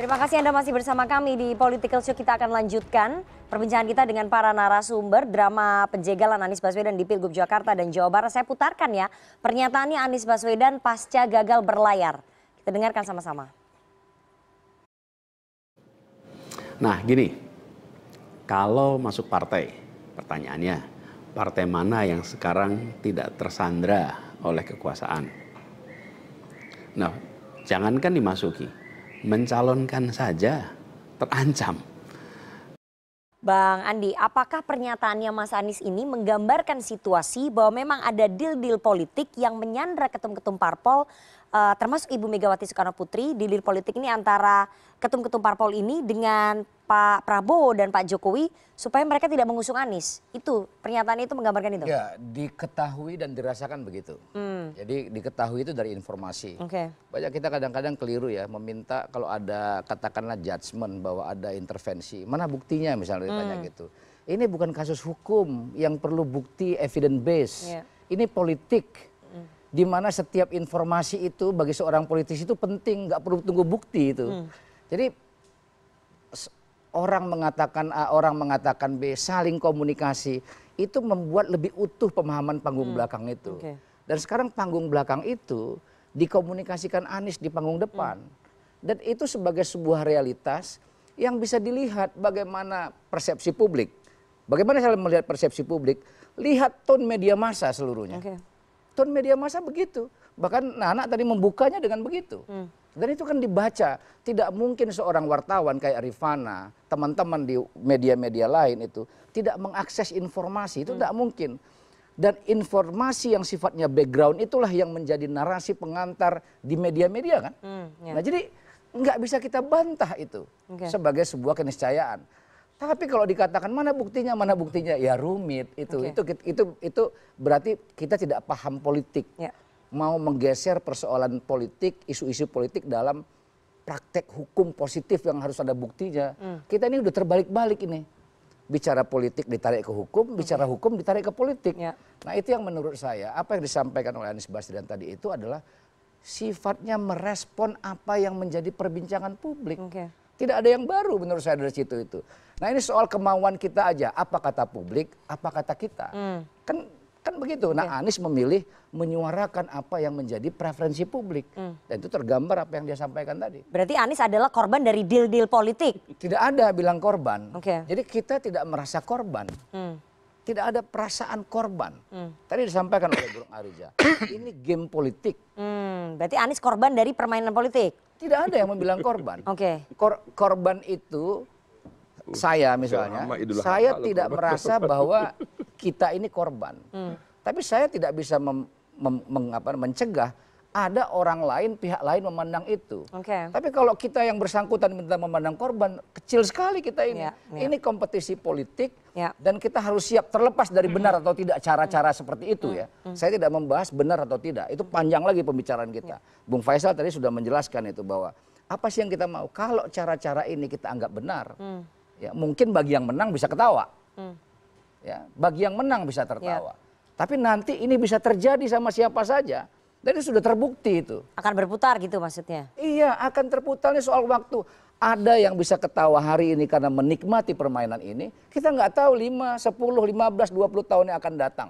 Terima kasih Anda masih bersama kami di Political Show. Kita akan lanjutkan perbincangan kita dengan para narasumber drama penjegalan Anies Baswedan di Pilgub Jakarta dan Jawa Barat. Saya putarkan ya pernyataannya Anies Baswedan pasca gagal berlayar. Kita dengarkan sama-sama. Nah gini, kalau masuk partai, pertanyaannya partai mana yang sekarang tidak tersandra oleh kekuasaan? Nah, jangankan dimasuki, mencalonkan saja terancam. Bang Andi, apakah pernyataannya Mas Anies ini menggambarkan situasi bahwa memang ada deal-deal politik yang menyandra ketum-ketum parpol, termasuk Ibu Megawati Soekarno Putri, deal politik ini antara ketum-ketum parpol ini dengan Pak Prabowo dan Pak Jokowi supaya mereka tidak mengusung Anies? Itu pernyataan itu menggambarkan itu? Ya, diketahui dan dirasakan begitu. Jadi diketahui itu dari informasi. Banyak kita kadang-kadang keliru ya, meminta kalau ada katakanlah judgement bahwa ada intervensi. Mana buktinya misalnya ditanya gitu. Ini bukan kasus hukum yang perlu bukti evidence base. Ini politik. Di mana setiap informasi itu bagi seorang politisi itu penting, nggak perlu tunggu bukti itu. Jadi orang mengatakan A, orang mengatakan B, saling komunikasi itu membuat lebih utuh pemahaman panggung belakang itu. Dan sekarang panggung belakang itu dikomunikasikan Anies di panggung depan. Dan itu sebagai sebuah realitas yang bisa dilihat bagaimana persepsi publik. Bagaimana saya melihat persepsi publik? Lihat tone media massa seluruhnya. Tone media massa begitu. Bahkan Nana tadi membukanya dengan begitu. Dan itu kan dibaca. Tidak mungkin seorang wartawan kayak Rifana, teman-teman di media-media lain itu tidak mengakses informasi. Itu tidak mungkin. Dan informasi yang sifatnya background itulah yang menjadi narasi pengantar di media-media kan. Nah jadi nggak bisa kita bantah itu sebagai sebuah keniscayaan. Tapi kalau dikatakan mana buktinya, ya rumit itu. Itu berarti kita tidak paham politik. Mau menggeser persoalan politik, isu-isu politik dalam praktek hukum positif yang harus ada buktinya. Kita ini udah terbalik-balik ini. Bicara politik ditarik ke hukum, bicara hukum ditarik ke politik. Nah itu yang menurut saya, apa yang disampaikan oleh Anies Baswedan tadi itu adalah sifatnya merespon apa yang menjadi perbincangan publik. Tidak ada yang baru menurut saya dari situ itu. Nah ini soal kemauan kita aja, apa kata publik, apa kata kita. Kan begitu. Nah Anies memilih menyuarakan apa yang menjadi preferensi publik. Dan itu tergambar apa yang dia sampaikan tadi. Berarti Anies adalah korban dari deal-deal politik? Tidak ada bilang korban. Jadi kita tidak merasa korban. Tidak ada perasaan korban. Tadi disampaikan oleh Burung Arija. Ini game politik. Berarti Anies korban dari permainan politik? Tidak ada yang membilang korban. Korban itu saya misalnya, saya tidak merasa bahwa kita ini korban. Tapi saya tidak bisa mencegah ada orang lain, pihak lain memandang itu. Tapi kalau kita yang bersangkutan minta memandang korban, kecil sekali kita ini. Ini kompetisi politik dan kita harus siap terlepas dari benar atau tidak cara-cara seperti itu ya. Saya tidak membahas benar atau tidak, itu panjang lagi pembicaraan kita. Bung Faisal tadi sudah menjelaskan itu bahwa apa sih yang kita mau? Kalau cara-cara ini kita anggap benar, ya mungkin bagi yang menang bisa ketawa. Ya, bagi yang menang bisa tertawa. Tapi nanti ini bisa terjadi sama siapa saja. Dan itu sudah terbukti itu. Akan berputar gitu maksudnya? Iya, akan terputar nih soal waktu. Ada yang bisa ketawa hari ini karena menikmati permainan ini. Kita nggak tahu 5, 10, 15, 20 tahun yang akan datang.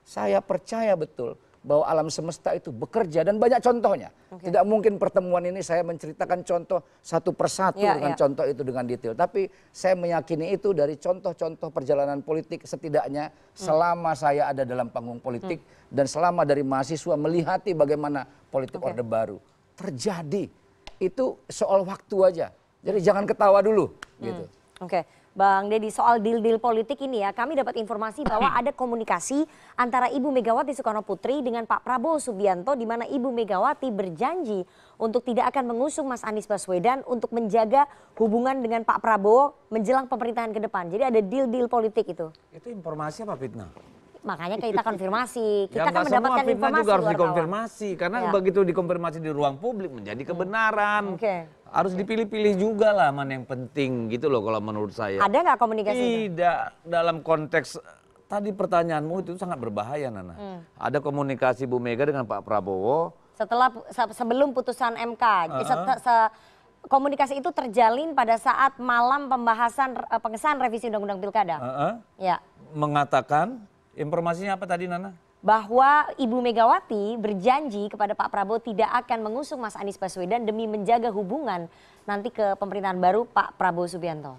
Saya percaya betul bahwa alam semesta itu bekerja dan banyak contohnya. Tidak mungkin pertemuan ini saya menceritakan contoh satu persatu dengan contoh itu dengan detail. Tapi saya meyakini itu dari contoh-contoh perjalanan politik setidaknya selama saya ada dalam panggung politik dan selama dari mahasiswa melihati bagaimana politik Orde Baru terjadi. Itu soal waktu aja. Jadi jangan ketawa dulu gitu. Bang Deddy, soal deal-deal politik ini ya, kami dapat informasi bahwa ada komunikasi antara Ibu Megawati Soekarno Putri dengan Pak Prabowo Subianto di mana Ibu Megawati berjanji untuk tidak akan mengusung Mas Anies Baswedan untuk menjaga hubungan dengan Pak Prabowo menjelang pemerintahan ke depan. Jadi ada deal-deal politik itu. Itu informasi apa fitnah? Makanya kita konfirmasi. Kita ya, kan mendapatkan informasi juga harus dikonfirmasi karena begitu dikonfirmasi di ruang publik menjadi kebenaran. Harus dipilih-pilih juga lah mana yang penting gitu loh kalau menurut saya. Ada nggak komunikasi? Tidak, dalam konteks tadi pertanyaanmu itu sangat berbahaya Nana. Ada komunikasi Bu Mega dengan Pak Prabowo. Sebelum putusan MK, komunikasi itu terjalin pada saat malam pembahasan pengesahan revisi Undang-Undang Pilkada. Ya. Mengatakan informasinya apa tadi Nana? Bahwa Ibu Megawati berjanji kepada Pak Prabowo tidak akan mengusung Mas Anies Baswedan demi menjaga hubungan nanti ke pemerintahan baru Pak Prabowo Subianto.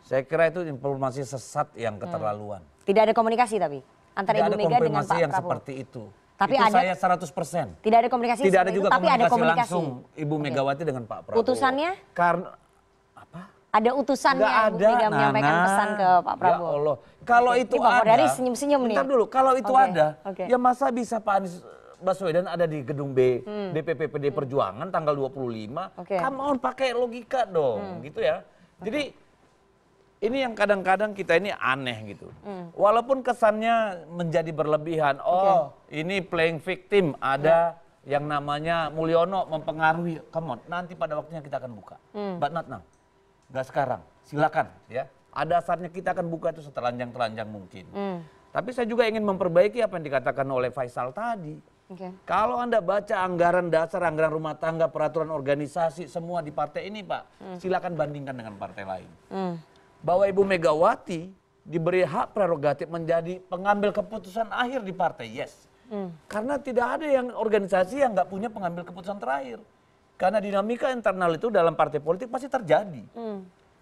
Saya kira itu informasi sesat yang keterlaluan. Tidak ada komunikasi tapi antara Ibu Mega dengan Pak yang Prabowo. Seperti itu. Tapi itu ada, saya 100%. Tidak ada komunikasi. Tidak ada juga tapi ada komunikasi langsung Ibu Megawati dengan Pak Prabowo. Utusannya? Karena apa? Ada utusannya Ibu Mega menyampaikan pesan ke Pak Prabowo. Ya Allah. Kalau itu Pak ada. Kodari senyum-senyum nih. Bentar dulu, kalau itu ada, ya masa bisa Pak Anies Baswedan ada di gedung B DPP PD Perjuangan tanggal 25. Come on, pakai logika dong, gitu ya. Jadi ini yang kadang-kadang kita ini aneh gitu. Walaupun kesannya menjadi berlebihan. Oh, ini playing victim, ada yang namanya Mulyono mempengaruhi. Come on, nanti pada waktunya kita akan buka. But not now. Gak sekarang. Silakan ya. Ada saatnya kita akan buka itu setelanjang-telanjang mungkin. Tapi saya juga ingin memperbaiki apa yang dikatakan oleh Faisal tadi. Kalau Anda baca anggaran dasar, anggaran rumah tangga, peraturan organisasi, semua di partai ini Pak, silakan bandingkan dengan partai lain. Bahwa Ibu Megawati diberi hak prerogatif menjadi pengambil keputusan akhir di partai, yes. Karena tidak ada yang organisasi yang nggak punya pengambil keputusan terakhir. Karena dinamika internal itu dalam partai politik pasti terjadi.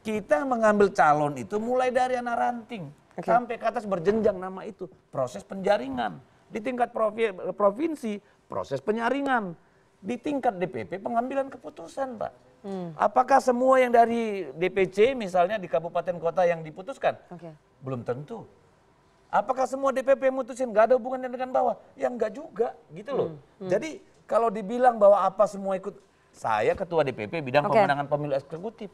Kita mengambil calon itu mulai dari anak ranting sampai ke atas berjenjang nama itu. Proses penjaringan. Di tingkat provinsi, proses penyaringan. Di tingkat DPP, pengambilan keputusan, Pak. Apakah semua yang dari DPC misalnya di kabupaten kota yang diputuskan? Belum tentu. Apakah semua DPP mutusin nggak ada hubungannya dengan bawah? Ya enggak juga, gitu loh. Jadi kalau dibilang bahwa apa semua ikut, saya ketua DPP bidang pemenangan pemilu eksekutif.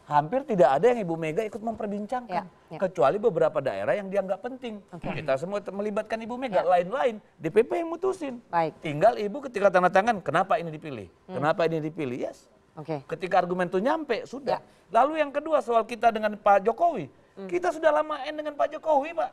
Hampir tidak ada yang Ibu Mega ikut memperbincangkan. Kecuali beberapa daerah yang dianggap penting. Kita semua melibatkan Ibu Mega. Lain-lain DPP yang mutusin. Tinggal Ibu ketika tanda tangan, kenapa ini dipilih? Kenapa ini dipilih? Yes. Ketika argumen itu nyampe, sudah. Lalu yang kedua soal kita dengan Pak Jokowi. Kita sudah lama dengan Pak Jokowi, Pak.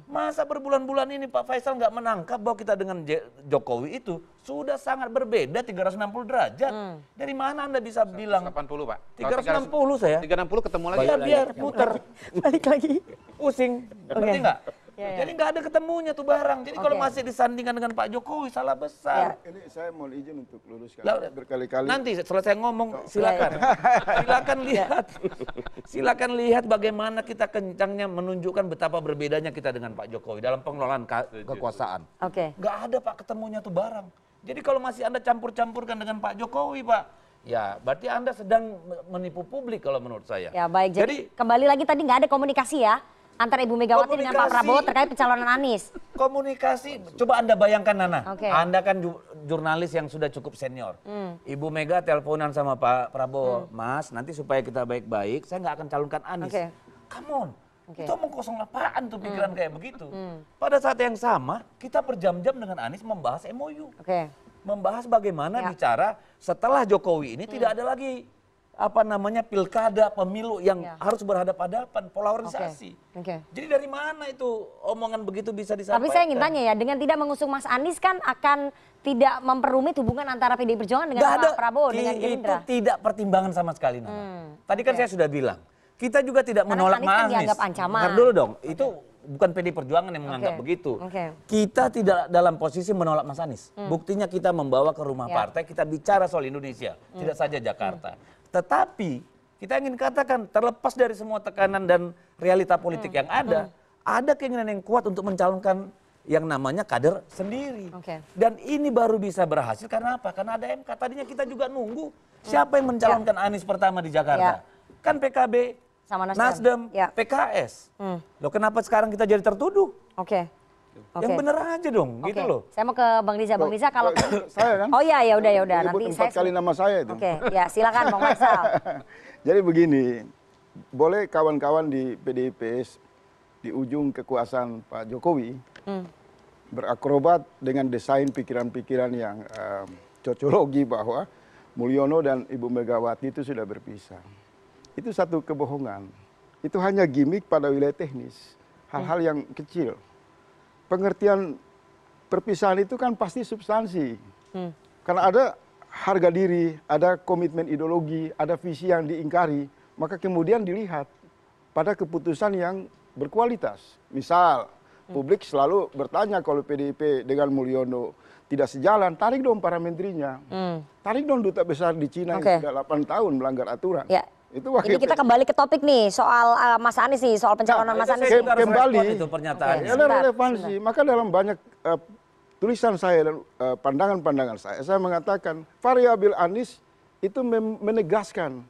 Masa berbulan-bulan ini Pak Faisal nggak menangkap bahwa kita dengan Jokowi itu sudah sangat berbeda 360 derajat. Dari mana Anda bisa bilang? 380 Pak. 360 saya. 360 ketemu lagi. Ya biar muter. Balik lagi. Pusing. Ngerti nggak? Jadi nggak ada ketemunya tuh barang. Jadi kalau masih disandingkan dengan Pak Jokowi salah besar. Ini saya mau izin untuk luruskan berkali-kali. Nanti selesai ngomong silakan. Silakan lihat. Silakan lihat bagaimana kita kencangnya menunjukkan betapa berbedanya kita dengan Pak Jokowi dalam pengelolaan kekuasaan. Nggak ada Pak ketemunya tuh barang. Jadi kalau masih Anda campur-campurkan dengan Pak Jokowi Pak, ya berarti Anda sedang menipu publik kalau menurut saya. Ya baik, jadi kembali lagi tadi nggak ada komunikasi ya antara Ibu Megawati dengan Pak Prabowo terkait pencalonan Anies. Komunikasi, coba Anda bayangkan Nana, Anda kan jurnalis yang sudah cukup senior. Ibu Mega teleponan sama Pak Prabowo, Mas nanti supaya kita baik-baik, saya nggak akan calonkan Anies. Come on, itu omong kosong apaan tuh pikiran kayak begitu. Pada saat yang sama, kita berjam-jam dengan Anies membahas MOU. Membahas bagaimana bicara setelah Jokowi ini tidak ada lagi apa namanya pilkada pemilu yang harus berhadapan-hadapan polarisasi. Jadi dari mana itu omongan begitu bisa disampaikan? Tapi saya ingin tanya ya, dengan tidak mengusung Mas Anies kan akan tidak memperumit hubungan antara PDI Perjuangan dengan Pak Prabowo dengan Gerindra. Itu tidak pertimbangan sama sekali. Tadi kan saya sudah bilang, kita juga tidak menolak Mas Anies. Dianggap ancaman. Bentar dulu dong, itu bukan PDI Perjuangan yang menganggap begitu. Kita tidak dalam posisi menolak Mas Anies. Buktinya kita membawa ke rumah partai, kita bicara soal Indonesia, tidak saja Jakarta. Tetapi kita ingin katakan terlepas dari semua tekanan dan realita politik yang ada keinginan yang kuat untuk mencalonkan yang namanya kader sendiri. Dan ini baru bisa berhasil karena apa? Karena ada MK. Tadinya kita juga nunggu siapa yang mencalonkan Anies pertama di Jakarta. Kan PKB, sama Nasdem, PKS. Loh kenapa sekarang kita jadi tertuduh? Yang bener aja dong, gitu loh. Saya mau ke Bang Riza. Bang Riza kalau saya kan? Oh iya, ya udah nanti saya 4 kali nama saya itu. Ya silakan Bang Faisal. Jadi begini, boleh kawan-kawan di PDIP di ujung kekuasaan Pak Jokowi berakrobat dengan desain pikiran-pikiran yang cocologi bahwa Mulyono dan Ibu Megawati itu sudah berpisah. Itu satu kebohongan. Itu hanya gimmick pada wilayah teknis, hal-hal yang kecil. Pengertian perpisahan itu kan pasti substansi. Karena ada harga diri, ada komitmen ideologi, ada visi yang diingkari, maka kemudian dilihat pada keputusan yang berkualitas. Misal, publik selalu bertanya kalau PDIP dengan Mulyono tidak sejalan, tarik dong para menterinya. Tarik dong duta besar di Cina yang sudah 8 tahun melanggar aturan. Ya. Itu Ini kita kembali ke topik nih soal Mas Anies nih, soal pencalonan Mas Anies. Kembali itu pernyataannya. ada relevansi. Maka dalam banyak tulisan saya dan pandangan-pandangan saya mengatakan variabel Anies itu menegaskan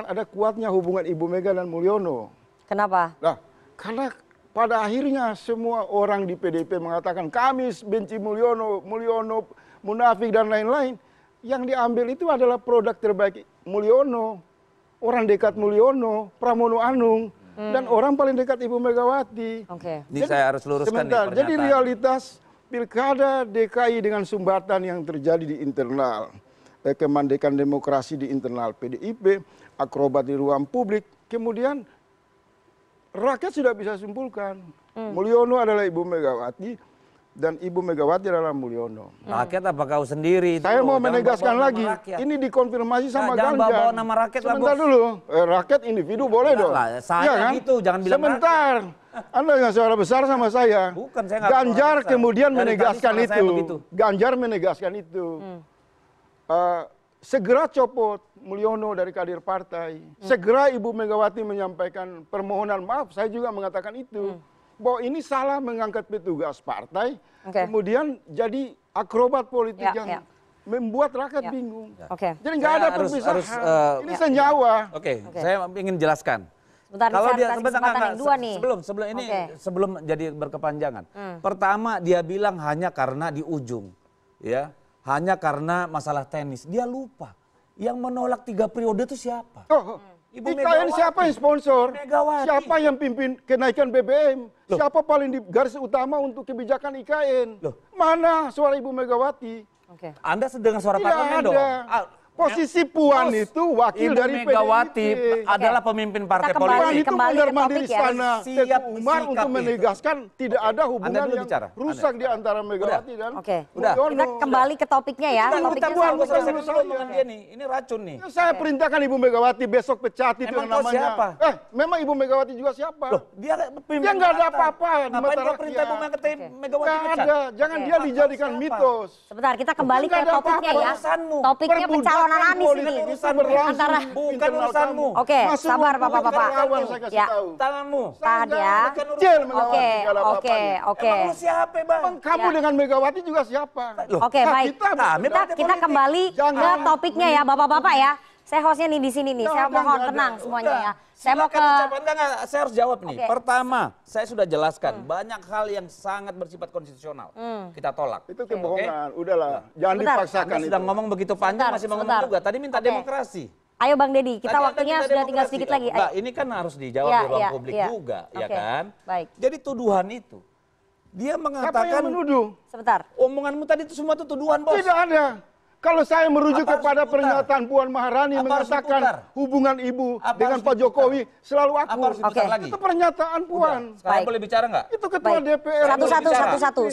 ada kuatnya hubungan Ibu Mega dan Mulyono. Kenapa? Nah, karena pada akhirnya semua orang di PDIP mengatakan kami benci Mulyono, Mulyono munafik dan lain-lain. Yang diambil itu adalah produk terbaik Mulyono, orang dekat Mulyono, Pramono Anung, dan orang paling dekat Ibu Megawati. Ini saya harus luruskan nih pernyataan. Jadi realitas pilkada DKI dengan sumbatan yang terjadi di internal, kemandekan demokrasi di internal PDIP, akrobat di ruang publik, kemudian rakyat sudah bisa simpulkan Mulyono adalah Ibu Megawati dan Ibu Megawati adalah Mulyono. Rakyat apa kau sendiri? Saya mau menegaskan lagi, ini dikonfirmasi sama Ganjar. Jangan bawa nama rakyat lah, sebentar dulu, rakyat individu boleh dong. Saya kan? Gitu, jangan bilang sebentar. Anda dengan suara besar sama saya. Bukan, saya nggak Ganjar kemudian dari menegaskan itu. Ganjar menegaskan itu. Segera copot Mulyono dari kader partai. Segera Ibu Megawati menyampaikan permohonan maaf. Saya juga mengatakan itu. Bahwa ini salah mengangkat petugas partai, kemudian jadi akrobat politik yang membuat rakyat bingung. Jadi nggak ada perpisahan. Ini senyawa. Saya ingin jelaskan. Sebentar, kalau dia sebelum jadi berkepanjangan. Pertama dia bilang hanya karena di ujung, ya, hanya karena masalah teknis. Dia lupa yang menolak 3 periode itu siapa? Ibu IKN siapa yang sponsor? Megawati. Siapa yang pimpin kenaikan BBM? Siapa paling di garis utama untuk kebijakan IKN? Mana suara Ibu Megawati? Anda dengan suara Tidak parlemen dong. Posisi Puan itu wakil Ibu dari Megawati PDIP. adalah pemimpin partai Kita Puan politik. itu kembali ke mondar-mandir topik ya. istana Siap Teguh Umar sikap untuk itu. menegaskan tidak ada hubungan dulu yang bicara. rusak di antara Megawati dan Udah. Mulyono. Kita kembali ke topiknya ya. Kita Topiknya buang, soal bukan Mulyono. urusan omongan dia nih. Ini racun nih. Saya perintahkan Ibu Megawati besok pecat itu Emang yang kau namanya. siapa? Memang Ibu Megawati juga siapa? Loh, dia pemimpin Dia nggak ada partai. apa-apa di Ngapain mata kau perintah Ibu rakyat? Megawati Nggak pecat? ada, jangan dia dijadikan Siapa? mitos. Sebentar, kita kembali ke Nggak ada topiknya apa-apa. ya. Urusanmu. Topiknya pencalonan Perbudakan Anies politik ini. itu berlangsung Antara di Bukan internal urusanmu. kamu. Oke, Masuk sabar untuk Bapak-bapak. karyawan, saya kasih Ya. tahu. Tanganmu. Tahan ya. Kecil mengawasi Oke, segala oke, apa-apanya. oke. Emang lu siapa, Bang? Emang kamu Ya. dengan Megawati juga siapa? Loh, Oke, baik. Kita kembali ke Jangan. topiknya ya, Bapak-bapak ya. Saya hostnya nih di sini nih. Saya Nggak mohon ada. tenang semuanya ya. Saya Saya mau ke Enggak, saya harus jawab nih. Oke. Pertama, saya sudah jelaskan banyak hal yang sangat bersifat konstitusional. Kita tolak. Itu kebohongan, udahlah. Jangan Sebentar. dipaksakan Anda itu. sudah ngomong begitu panjang, Sebentar, masih mau sebentar. ngomong juga. Tadi minta Oke. demokrasi. Ayo Bang Deddy, kita Tadi Anda waktunya minta sudah tinggal demokrasi. sedikit lagi. Enggak, ini kan harus dijawab Ya, di ruang ya, publik ya. juga, ya Oke, kan? baik. Jadi tuduhan itu, dia Siapa mengatakan yang menuduh? Sebentar. omonganmu tadi itu semua itu tuduhan, Bos. Tidak ada. Kalau saya merujuk Apa harus kepada diputar? pernyataan Puan Maharani Apa harus mengatakan diputar? hubungan ibu Apa dengan harus Pak diputar? Jokowi selalu Apa akur. harus diputar Oke. lagi? Itu pernyataan Puan. Sekarang Baik. boleh bicara nggak? Itu ketua Baik. DPR.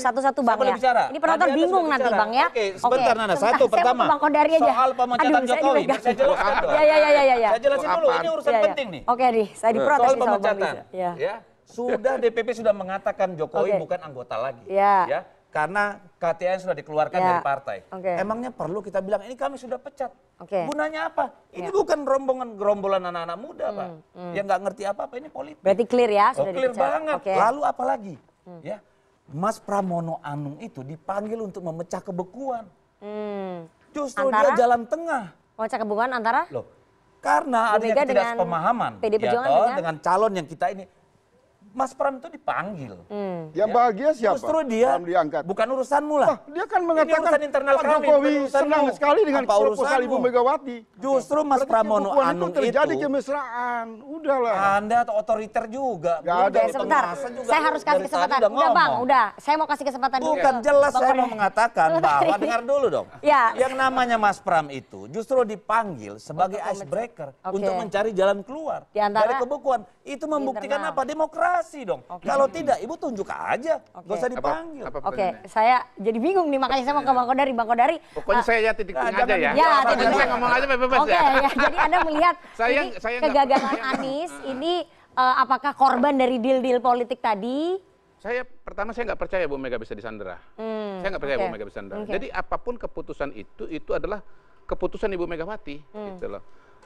Satu-satu Bang boleh ya. bicara? Ini penonton Tadi Anda bingung sudah nanti bicara. Bang ya. Oke, sebentar Nana. Satu Saya pertama. mau ke Bang Kodari aja. Soal pemecatan Aduh, saya Jokowi. dipegang. Saya jelaskan dong. Ya. Saya jelasin dulu, ini urusan Ya, ya. penting nih. Oke nih, saya diprotes Soal nih sama Bang pemecatan. Riza. Ya. Ya. Sudah DPP sudah mengatakan Jokowi Oke. bukan anggota lagi. Ya. Ya. Karena KTN sudah dikeluarkan Ya. dari partai. Oke. Emangnya perlu kita bilang ini kami sudah pecat. Oke. Gunanya apa? Ini Ya. bukan gerombolan anak-anak muda, Pak. Yang nggak ngerti apa-apa, ini politik. Berarti clear ya, Oh, sudah clear dipecat. banget. Oke. Lalu apa lagi? Ya. Mas Pramono Anung itu dipanggil untuk memecah kebekuan. Justru Antara? dia jalan tengah. Mau cek hubungan antara? Loh, karena Bu adanya Mega ketidaksepemahaman dengan PD Perjuangan toh, dengan? dengan calon yang kita ini. Mas Pram itu dipanggil. Yang bahagia siapa? Justru dia Pram diangkat. bukan urusanmu lah. Dia kan Ini mengatakan urusan internal Pak kami, Jokowi bukan urusanmu. senang sekali dengan Apa proposal urusanmu? Ibu Megawati. Justru Mas Berarti Pramono kebekuan Anung itu terjadi itu kemesraan. Udahlah. Anda atau otoriter juga. Nggak Belum ada. dari Sebentar, pengawasan juga. saya harus kasih Dari tadi kesempatan. udah Udah Bang, ngomong. udah. Saya mau kasih kesempatan dulu. Bukan, ke jelas Bang saya mau Kodari. mengatakan Sebentar. bahwa, dengar dulu dong. Ya. Yang namanya Mas Pram itu justru dipanggil sebagai icebreaker Oke. untuk mencari jalan keluar Di antara dari kebekuan. Itu membuktikan internal. apa? Demokrasi. klarifikasi dong. Kalau tidak, Ibu tunjuk aja, nggak usah dipanggil. Oke, saya jadi bingung nih, makanya saya mau ke Bang Kodari. Bang Kodari, Pokoknya saya titik tengah aja ya. Ya, Pokoknya saya ngomong aja bebas Oke, ya. ya. Jadi Anda melihat Saya ini nggak kegagalan percaya. Anies ini apakah korban dari deal-deal politik tadi? Pertama saya nggak percaya Bu Mega bisa disandera. Saya nggak percaya Bu Mega bisa disandera. Jadi apapun keputusan itu adalah keputusan Ibu Megawati, gitu loh.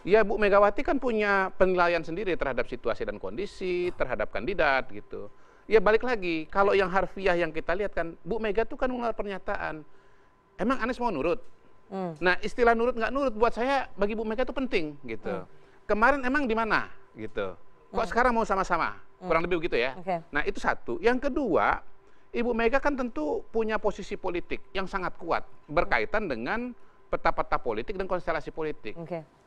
Ya Bu Megawati kan punya penilaian sendiri terhadap situasi dan kondisi, terhadap kandidat gitu. Ya balik lagi, kalau yang harfiah yang kita lihat kan, Bu Mega tuh kan mengeluarkan pernyataan, emang Anies mau nurut? Nah istilah nurut nggak nurut buat saya bagi Bu Mega itu penting gitu. Kemarin emang di mana gitu? Kok sekarang mau sama-sama? Kurang lebih begitu ya. Nah itu satu. Yang kedua, Ibu Mega kan tentu punya posisi politik yang sangat kuat berkaitan dengan peta-peta politik dan konstelasi politik.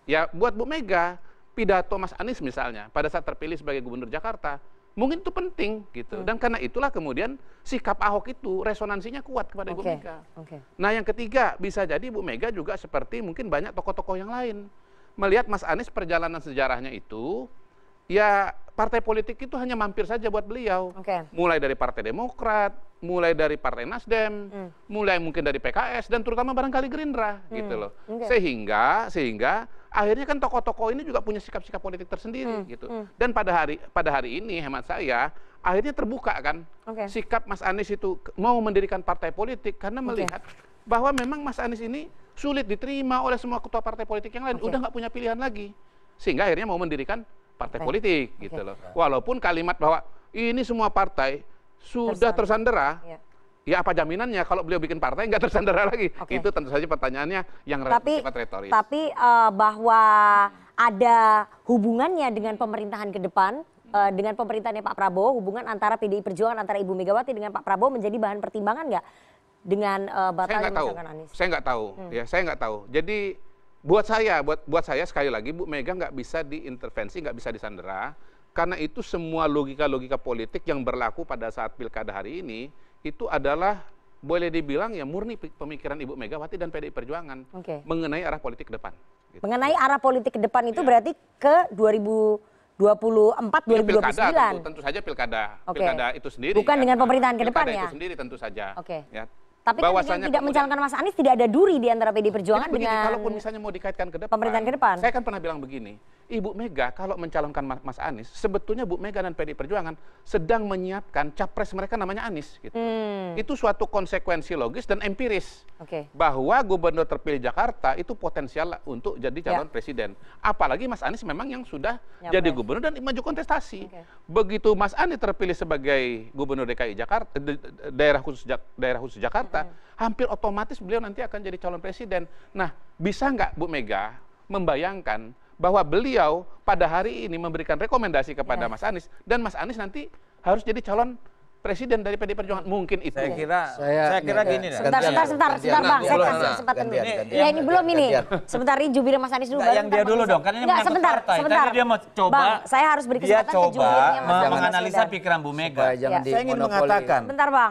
Ya buat Bu Mega, pidato Mas Anies misalnya pada saat terpilih sebagai Gubernur Jakarta, mungkin itu penting gitu. Dan karena itulah kemudian sikap Ahok itu resonansinya kuat kepada Ibu Mega. Nah yang ketiga, bisa jadi Ibu Mega juga seperti mungkin banyak tokoh-tokoh yang lain. Melihat Mas Anies perjalanan sejarahnya itu, ya partai politik itu hanya mampir saja buat beliau. Mulai dari Partai Demokrat, mulai dari Partai Nasdem, mulai mungkin dari PKS, dan terutama barangkali Gerindra gitu loh. Sehingga akhirnya kan tokoh-tokoh ini juga punya sikap-sikap politik tersendiri gitu. Dan pada hari ini hemat saya akhirnya terbuka kan sikap Mas Anies itu mau mendirikan partai politik karena melihat bahwa memang Mas Anies ini sulit diterima oleh semua ketua partai politik yang lain, udah nggak punya pilihan lagi, sehingga akhirnya mau mendirikan partai politik gitu loh. Walaupun kalimat bahwa ini semua partai sudah tersandera, ya apa jaminannya kalau beliau bikin partai nggak tersandera lagi? Itu tentu saja pertanyaannya yang sifat retoris. Tapi bahwa ada hubungannya dengan pemerintahan ke depan, dengan pemerintahannya Pak Prabowo, hubungan antara PDI Perjuangan, antara Ibu Megawati dengan Pak Prabowo menjadi bahan pertimbangan nggak dengan batalnya misalkan Anies? Saya nggak tahu, ya saya nggak tahu. Jadi buat saya sekali lagi Bu Mega nggak bisa diintervensi, nggak bisa disandera, karena itu semua logika-logika politik yang berlaku pada saat pilkada hari ini itu adalah boleh dibilang ya murni pemikiran Ibu Megawati dan PDI Perjuangan mengenai arah politik ke depan. Gitu. Mengenai arah politik ke depan itu berarti ke 2024, 2029. Tentu saja pilkada itu sendiri. Bukan dengan pemerintahan ke depannya. Pilkada itu sendiri tentu saja. Ya. Tapi kan dengan tidak mencalonkan Mas Anies tidak ada duri di antara PDI Perjuangan dengan kalaupun misalnya mau dikaitkan ke depan, pemerintahan ke depan. Saya kan pernah bilang begini, Ibu Mega kalau mencalonkan Mas Anies, sebetulnya Bu Mega dan PDI Perjuangan sedang menyiapkan capres mereka namanya Anies. Gitu. Itu suatu konsekuensi logis dan empiris bahwa gubernur terpilih Jakarta itu potensial untuk jadi calon presiden. Apalagi Mas Anies memang yang sudah jadi gubernur dan maju kontestasi. Begitu Mas Anies terpilih sebagai gubernur DKI Jakarta, daerah khusus Jakarta, hampir otomatis beliau nanti akan jadi calon presiden. Nah, bisa nggak Bu Mega membayangkan bahwa beliau pada hari ini memberikan rekomendasi kepada Mas Anies dan Mas Anies nanti harus jadi calon presiden dari PDI Perjuangan? Mungkin itu. Saya kira gini. Sebentar Bang, saya kasih kesempatan dulu. Ya ini belum ini. Sebentar ini jubir Mas Anies dulu. Yang dia dulu dong, kan ini menyangkut partai. Tadi dia mau coba. Bang, saya harus beri kesempatan ke jubirnya Mas Anies. Menganalisa pikiran Bu Mega. Saya ingin mengatakan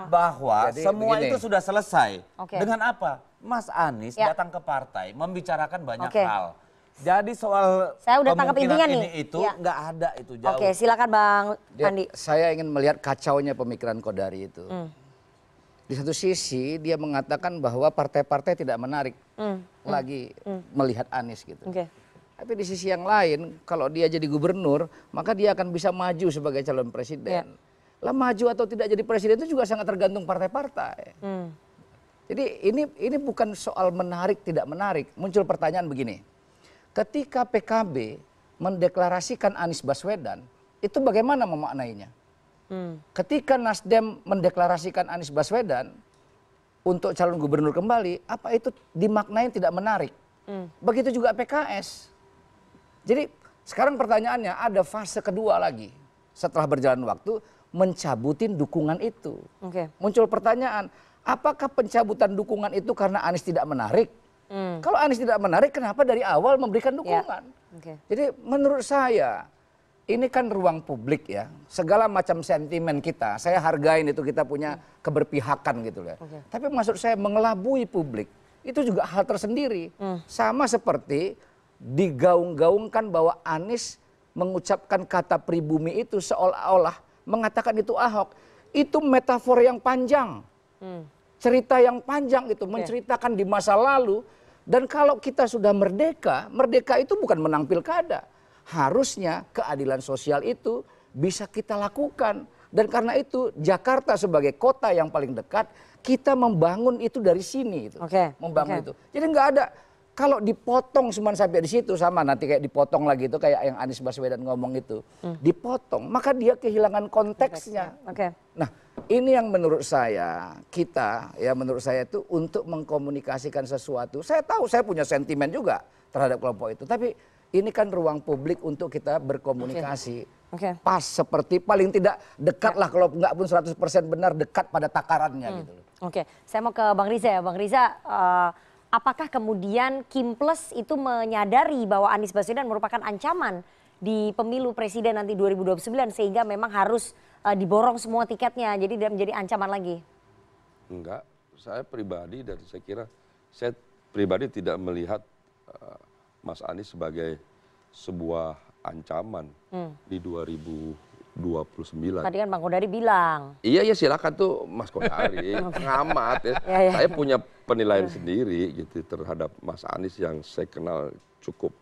bahwa semua itu sudah selesai. Dengan apa? Mas Anies datang ke partai membicarakan banyak hal. Jadi soal saya udah tangkap intinya ini itu nggak ada itu jauh. Oke, silakan Bang Andi. Saya ingin melihat kacaunya pemikiran Kodari itu. Di satu sisi dia mengatakan bahwa partai-partai tidak menarik lagi melihat Anies gitu. Tapi di sisi yang lain, kalau dia jadi gubernur, maka dia akan bisa maju sebagai calon presiden. Lah maju atau tidak jadi presiden itu juga sangat tergantung partai-partai. Jadi ini bukan soal menarik tidak menarik. Muncul pertanyaan begini. Ketika PKB mendeklarasikan Anies Baswedan, itu bagaimana memaknainya? Ketika Nasdem mendeklarasikan Anies Baswedan untuk calon gubernur kembali, apa itu dimaknai tidak menarik? Begitu juga PKS. Jadi sekarang pertanyaannya ada fase kedua lagi. Setelah berjalan waktu, mencabutin dukungan itu. Muncul pertanyaan, apakah pencabutan dukungan itu karena Anies tidak menarik? Kalau Anies tidak menarik, kenapa dari awal memberikan dukungan? Jadi menurut saya, ini kan ruang publik ya. Segala macam sentimen kita, saya hargain itu, kita punya keberpihakan gitu ya. Tapi maksud saya mengelabui publik, itu juga hal tersendiri. Sama seperti digaung-gaungkan bahwa Anies mengucapkan kata pribumi itu seolah-olah mengatakan itu Ahok. Itu metafor yang panjang. Cerita yang panjang itu, menceritakan di masa lalu. Dan kalau kita sudah merdeka, merdeka itu bukan menang pilkada. Harusnya keadilan sosial itu bisa kita lakukan. Dan karena itu Jakarta sebagai kota yang paling dekat, kita membangun itu dari sini. Membangun itu. Jadi nggak ada, kalau dipotong cuma sampai di situ, sama nanti kayak dipotong lagi itu kayak yang Anies Baswedan ngomong itu. Dipotong, maka dia kehilangan konteksnya. Nah, ini yang menurut saya, menurut saya itu untuk mengkomunikasikan sesuatu. Saya tahu saya punya sentimen juga terhadap kelompok itu. Tapi ini kan ruang publik untuk kita berkomunikasi. Pas seperti paling tidak dekat lah, kalau nggak pun 100% benar, dekat pada takarannya gitu. Saya mau ke Bang Riza ya. Bang Riza, apakah kemudian Kim Plus itu menyadari bahwa Anies Baswedan merupakan ancaman di pemilu presiden nanti 2029 sehingga memang harus diborong semua tiketnya, jadi tidak menjadi ancaman lagi? Enggak, saya pribadi dan saya pribadi tidak melihat Mas Anies sebagai sebuah ancaman di 2029. Tadi kan Bang Kodari bilang. Iya silakan tuh Mas Kodari, pengamat ya. Saya punya penilaian sendiri gitu terhadap Mas Anies yang saya kenal cukup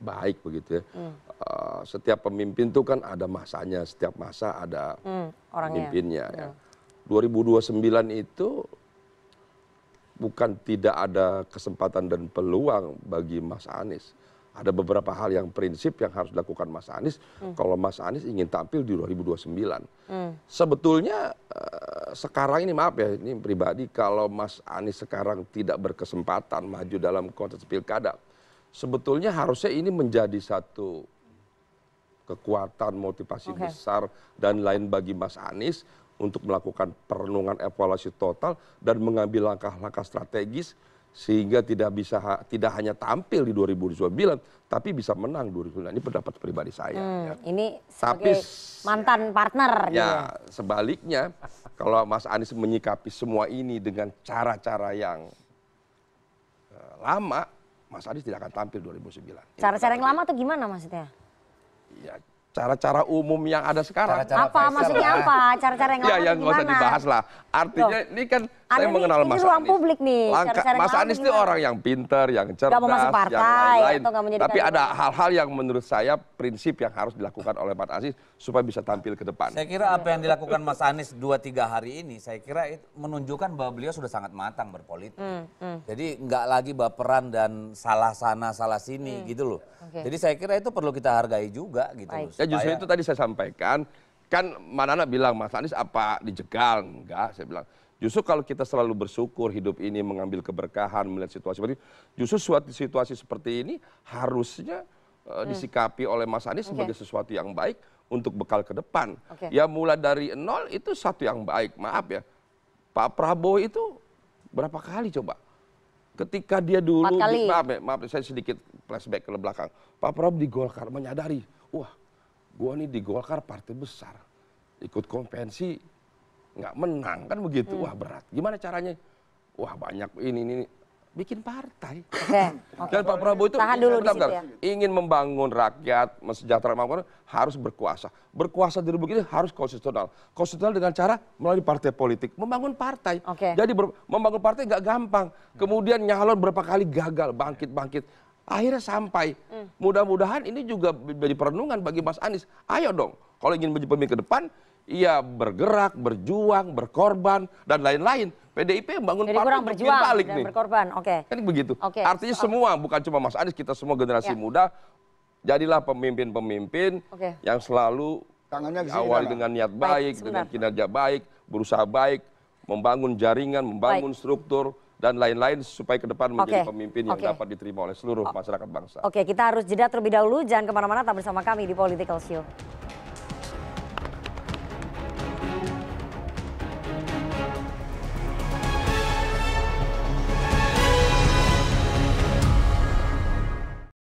baik begitu ya. Setiap pemimpin tuh kan ada masanya, setiap masa ada pemimpinnya. Ya. 2029 itu bukan tidak ada kesempatan dan peluang bagi Mas Anies. Ada beberapa hal yang prinsip yang harus dilakukan Mas Anies kalau Mas Anies ingin tampil di 2029. Sebetulnya sekarang ini, maaf ya, ini pribadi, kalau Mas Anies sekarang tidak berkesempatan maju dalam konteks pilkada, sebetulnya harusnya ini menjadi satu kekuatan, motivasi besar dan lain bagi Mas Anies untuk melakukan perenungan evaluasi total dan mengambil langkah-langkah strategis sehingga tidak hanya tampil di 2029 tapi bisa menang 2029. Ini pendapat pribadi saya. Ini sebagai mantan partner. Ya, sebaliknya kalau Mas Anies menyikapi semua ini dengan cara-cara yang lama, Mas Anies tidak akan tampil 2009. Cara-cara yang lama tuh gimana maksudnya? Ya, cara-cara umum yang ada sekarang. Maksudnya apa? Cara-cara yang lama yang nggak usah dibahas lah. Artinya ini kan saya mengenal Mas Anies. Ini ruang publik nih. Mas Anies itu orang yang pinter, yang cerdas, yang lain-lain. Tapi ada hal-hal yang menurut saya prinsip yang harus dilakukan oleh Mas Anies supaya bisa tampil ke depan. Saya kira apa yang dilakukan Mas Anies 2-3 hari ini, saya kira itu menunjukkan bahwa beliau sudah sangat matang berpolitik. Jadi nggak lagi baperan dan salah sana, salah sini gitu loh. Jadi saya kira itu perlu kita hargai juga gitu loh. Ya justru itu tadi saya sampaikan, kan Manana bilang Mas Anies apa dijegal? Enggak, saya bilang. Justru kalau kita selalu bersyukur hidup ini mengambil keberkahan, melihat situasi seperti ini, justru suatu situasi seperti ini harusnya disikapi oleh Mas Anies sebagai sesuatu yang baik untuk bekal ke depan. Ya mulai dari nol itu satu yang baik, maaf ya. Pak Prabowo itu berapa kali coba? Ketika dia dulu, maaf saya sedikit flashback ke belakang. Pak Prabowo di Golkar menyadari, wah gua nih di Golkar partai besar, ikut konvensi nggak menang kan begitu, wah berat. Gimana caranya? Wah banyak ini bikin partai. Dan Pak Prabowo itu ingin membangun rakyat, mensejahterakan harus berkuasa. Berkuasa di Republik ini harus konstitusional. Konstitusional dengan cara melalui partai politik, membangun partai. Jadi membangun partai nggak gampang. Kemudian nyalon berapa kali gagal, bangkit. Akhirnya sampai. Mudah-mudahan ini juga menjadi perenungan bagi Mas Anies. Ayo dong, kalau ingin menjadi pemimpin ke depan, ia bergerak, berjuang, berkorban, dan lain-lain. PDIP membangun partai untuk balik nih. Berkorban, Kan begitu. Artinya semua, bukan cuma Mas Anies, kita semua generasi muda, jadilah pemimpin-pemimpin yang selalu awali dengan niat baik, dengan kinerja baik, berusaha baik, membangun jaringan, membangun struktur, dan lain-lain supaya ke depan menjadi pemimpin yang dapat diterima oleh seluruh masyarakat bangsa. Kita harus jeda terlebih dahulu, jangan kemana-mana, tetap bersama kami di Political Show.